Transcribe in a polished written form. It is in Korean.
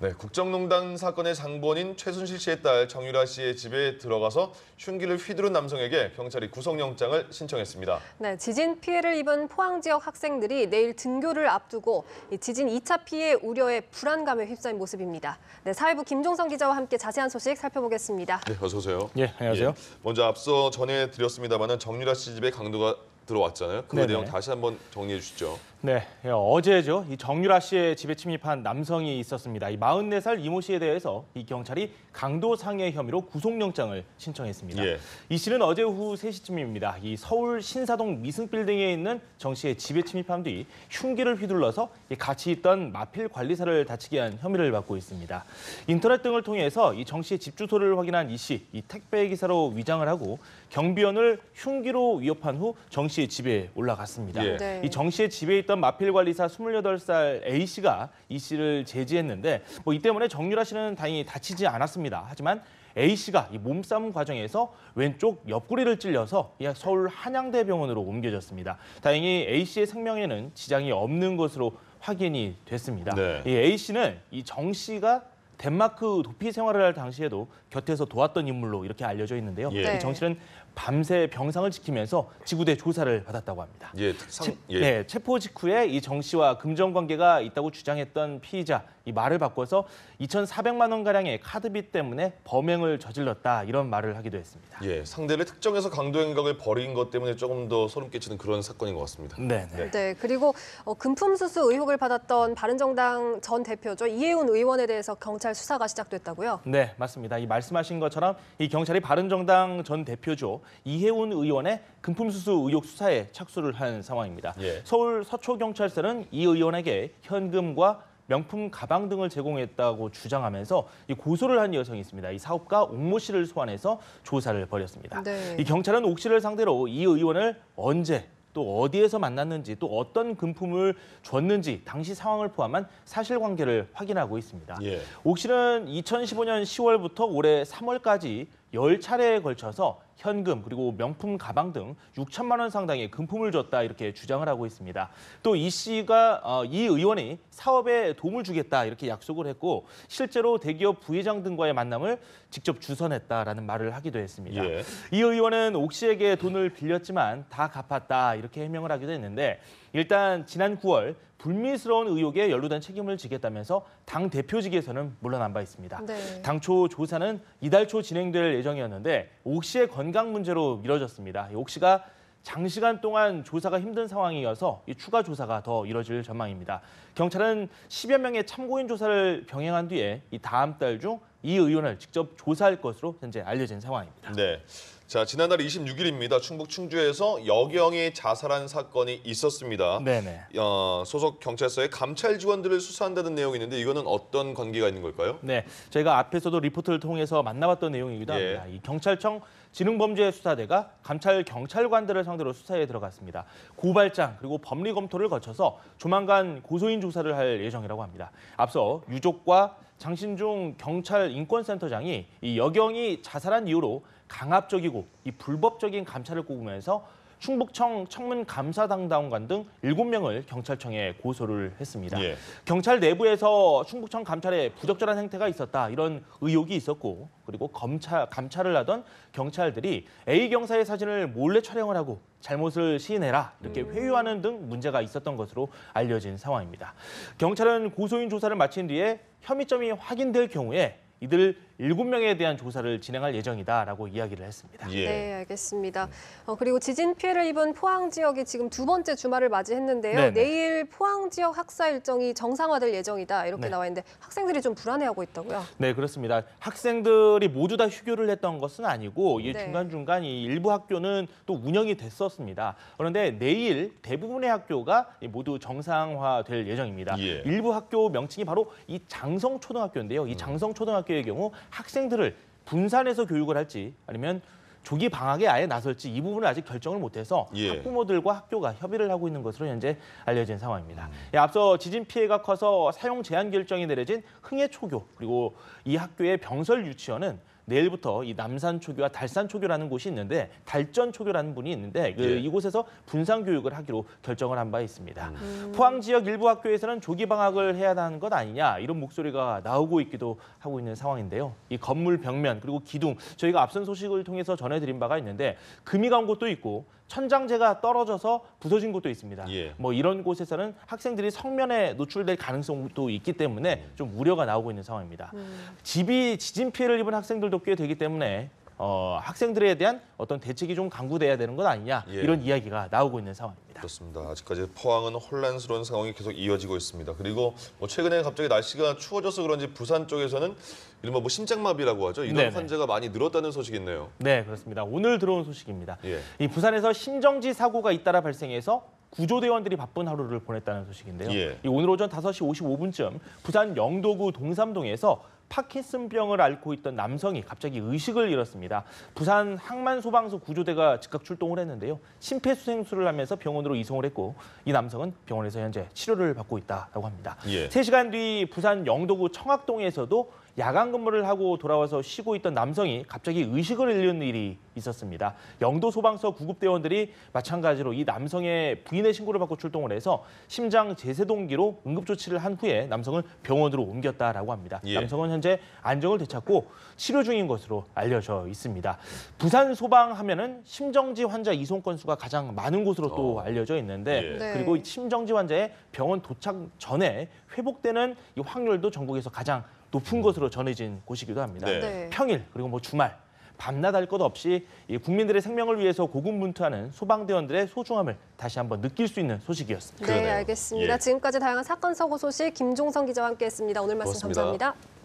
네, 국정농단 사건의 장본인 최순실 씨의 딸 정유라 씨의 집에 들어가서 흉기를 휘두른 남성에게 경찰이 구속영장을 신청했습니다. 네, 지진 피해를 입은 포항 지역 학생들이 내일 등교를 앞두고 지진 2차 피해 우려에 불안감에 휩싸인 모습입니다. 네, 사회부 김종성 기자와 함께 자세한 소식 살펴보겠습니다. 네, 어서 오세요. 예, 안녕하세요. 먼저 앞서 전해드렸습니다마는 정유라 씨 집에 강도가 들어왔잖아요. 그 내용 다시 한번 정리해 주시죠. 네, 어제죠. 이 정유라 씨의 집에 침입한 남성이 있었습니다. 이 44살 이모 씨에 대해서 이 경찰이 강도상해 혐의로 구속영장을 신청했습니다. 예. 이 씨는 어제 오후 3시쯤입니다. 이 서울 신사동 미승빌딩에 있는 정 씨의 집에 침입한 뒤 흉기를 휘둘러서 같이 있던 마필 관리사를 다치게 한 혐의를 받고 있습니다. 인터넷 등을 통해서 이 정 씨의 집 주소를 확인한 이 씨, 이 택배 기사로 위장을 하고 경비원을 흉기로 위협한 후 정 씨의 집에 올라갔습니다. 예. 네. 이 정 씨의 집에 있던 마필 관리사 28살 A 씨가 이 씨를 제지했는데 이 때문에 정유라 씨는 다행히 다치지 않았습니다. 하지만 A 씨가 이 몸싸움 과정에서 왼쪽 옆구리를 찔려서 서울 한양대병원으로 옮겨졌습니다. 다행히 A 씨의 생명에는 지장이 없는 것으로 확인이 됐습니다. 네. 이 A 씨는 이 정 씨가 덴마크 도피 생활을 할 당시에도 곁에서 도왔던 인물로 이렇게 알려져 있는데요. 예. 이 정 씨는 밤새 병상을 지키면서 지구대 조사를 받았다고 합니다. 예, 네, 체포 직후에 이 정 씨와 금전 관계가 있다고 주장했던 피의자 이 말을 바꿔서 2,400만 원 가량의 카드비 때문에 범행을 저질렀다 이런 말을 하기도 했습니다. 예, 상대를 특정해서 강도 행각을 벌인 것 때문에 조금 더 소름 끼치는 그런 사건인 것 같습니다. 네. 네, 그리고 금품 수수 의혹을 받았던 바른정당 전 대표죠. 이해운 의원에 대해서 경찰 수사가 시작됐다고요? 네, 맞습니다. 이 말씀하신 것처럼 이 경찰이 바른정당 전 대표죠. 이해운 의원의 금품 수수 의혹 수사에 착수를 한 상황입니다. 예. 서울 서초경찰서는 이 의원에게 현금과 명품 가방 등을 제공했다고 주장하면서 이 고소를 한 여성이 있습니다. 이 사업가 옥모 씨를 소환해서 조사를 벌였습니다. 네. 이 경찰은 옥 씨를 상대로 이 의원을 언제 또 어디에서 만났는지 또 어떤 금품을 줬는지 당시 상황을 포함한 사실관계를 확인하고 있습니다. 예. 옥 씨는 2015년 10월부터 올해 3월까지 10차례에 걸쳐서 현금 그리고 명품 가방 등 6천만 원 상당의 금품을 줬다 이렇게 주장을 하고 있습니다. 또 이 씨가 이 의원이 사업에 도움을 주겠다 이렇게 약속을 했고 실제로 대기업 부회장 등과의 만남을 직접 주선했다라는 말을 하기도 했습니다. 예. 이 의원은 옥 씨에게 돈을 빌렸지만 다 갚았다 이렇게 해명을 하기도 했는데 일단 지난 9월 불미스러운 의혹에 연루된 책임을 지겠다면서 당 대표직에서는 물러난 바 있습니다. 네. 당초 조사는 이달 초 진행될 예정이었는데 옥 씨의 건강 문제로 미뤄졌습니다. 옥 씨가 장시간 동안 조사가 힘든 상황이어서 이 추가 조사가 더 이뤄질 전망입니다. 경찰은 10여 명의 참고인 조사를 병행한 뒤에 이 다음 달 중 이 의원을 직접 조사할 것으로 현재 알려진 상황입니다. 네. 자, 지난달 26일입니다. 충북 충주에서 여경이 자살한 사건이 있었습니다. 네네. 소속 경찰서에 감찰 지원들을 수사한다는 내용이 있는데 이거는 어떤 관계가 있는 걸까요? 네, 저희가 앞에서도 리포트를 통해서 만나봤던 내용이기도 합니다. 이 경찰청 지능범죄수사대가 감찰 경찰관들을 상대로 수사에 들어갔습니다. 고발장 그리고 법리 검토를 거쳐서 조만간 고소인 조사를 할 예정이라고 합니다. 앞서 유족과 장신중 경찰 인권센터장이 이 여경이 자살한 이후로 강압적이고 이 불법적인 감찰을 꾸미면서 충북청 청문감사담당관 등 7명을 경찰청에 고소를 했습니다. 예. 경찰 내부에서 충북청 감찰에 부적절한 행태가 있었다 이런 의혹이 있었고 그리고 감찰을 하던 경찰들이 A 경사의 사진을 몰래 촬영을 하고 잘못을 시인해라 이렇게 회유하는 등 문제가 있었던 것으로 알려진 상황입니다. 경찰은 고소인 조사를 마친 뒤에 혐의점이 확인될 경우에 이들 7명에 대한 조사를 진행할 예정이다라고 이야기를 했습니다. 예. 네, 알겠습니다. 그리고 지진 피해를 입은 포항 지역이 지금 두 번째 주말을 맞이했는데요. 네네. 내일 포항 지역 학사 일정이 정상화될 예정이다 이렇게 네. 나와 있는데 학생들이 좀 불안해하고 있다고요? 네, 그렇습니다. 학생들이 모두 다 휴교를 했던 것은 아니고 이 네. 중간중간 이 일부 학교는 또 운영이 됐었습니다. 그런데 내일 대부분의 학교가 모두 정상화될 예정입니다. 예. 일부 학교 명칭이 바로 이 장성초등학교인데요. 이 장성초등학교의 경우 학생들을 분산해서 교육을 할지 아니면 조기 방학에 아예 나설지 이 부분을 아직 결정을 못해서 예. 학부모들과 학교가 협의를 하고 있는 것으로 현재 알려진 상황입니다. 앞서 지진 피해가 커서 사용 제한 결정이 내려진 흥해초교 그리고 이 학교의 병설 유치원은 내일부터 이 남산초교와 달산초교라는 곳이 있는데 달전초교라는 분이 있는데 예. 이곳에서 분산 교육을 하기로 결정을 한 바 있습니다. 포항 지역 일부 학교에서는 조기 방학을 해야 하는 것 아니냐 이런 목소리가 나오고 있기도 하고 있는 상황인데요. 이 건물 벽면 그리고 기둥 저희가 앞선 소식을 통해서 전해드린 바가 있는데 금이 간 곳도 있고 천장재가 떨어져서 부서진 곳도 있습니다. 예. 뭐 이런 곳에서는 학생들이 성면에 노출될 가능성도 있기 때문에 좀 우려가 나오고 있는 상황입니다. 집이 지진 피해를 입은 학생들도 꽤 되기 때문에 학생들에 대한 어떤 대책이 좀 강구돼야 되는 것 아니냐 예. 이런 이야기가 나오고 있는 상황입니다. 그렇습니다. 아직까지 포항은 혼란스러운 상황이 계속 이어지고 있습니다. 그리고 뭐 최근에 갑자기 날씨가 추워져서 그런지 부산 쪽에서는 이른바 뭐 심장마비라고 하죠. 이런 네네. 환자가 많이 늘었다는 소식이 있네요. 네, 그렇습니다. 오늘 들어온 소식입니다. 예. 이 부산에서 심정지 사고가 잇따라 발생해서 구조대원들이 바쁜 하루를 보냈다는 소식인데요. 예. 이 오늘 오전 5시 55분쯤 부산 영도구 동삼동에서 파킨슨병을 앓고 있던 남성이 갑자기 의식을 잃었습니다. 부산 항만소방서 구조대가 즉각 출동을 했는데요. 심폐소생술을 하면서 병원으로 이송을 했고 이 남성은 병원에서 현재 치료를 받고 있다고 합니다. 예. 3시간 뒤 부산 영도구 청학동에서도 야간 근무를 하고 돌아와서 쉬고 있던 남성이 갑자기 의식을 잃는 일이 있었습니다. 영도소방서 구급대원들이 마찬가지로 이 남성의 부인의 신고를 받고 출동을 해서 심장 제세동기로 응급조치를 한 후에 남성을 병원으로 옮겼다라고 합니다. 예. 남성은 현재 안정을 되찾고 치료 중인 것으로 알려져 있습니다. 부산 소방 하면은 심정지 환자 이송 건수가 가장 많은 곳으로 또 알려져 있는데 예. 네. 그리고 이 심정지 환자의 병원 도착 전에 회복되는 이 확률도 전국에서 가장 높은 것으로 전해진 곳이기도 합니다. 네. 네. 평일 그리고 뭐 주말 밤낮 할 것 없이 이 국민들의 생명을 위해서 고군분투하는 소방대원들의 소중함을 다시 한번 느낄 수 있는 소식이었습니다. 네, 그러네요. 알겠습니다. 예. 지금까지 다양한 사건 사고 소식 김종성 기자와 함께했습니다. 오늘 말씀 고맙습니다. 감사합니다.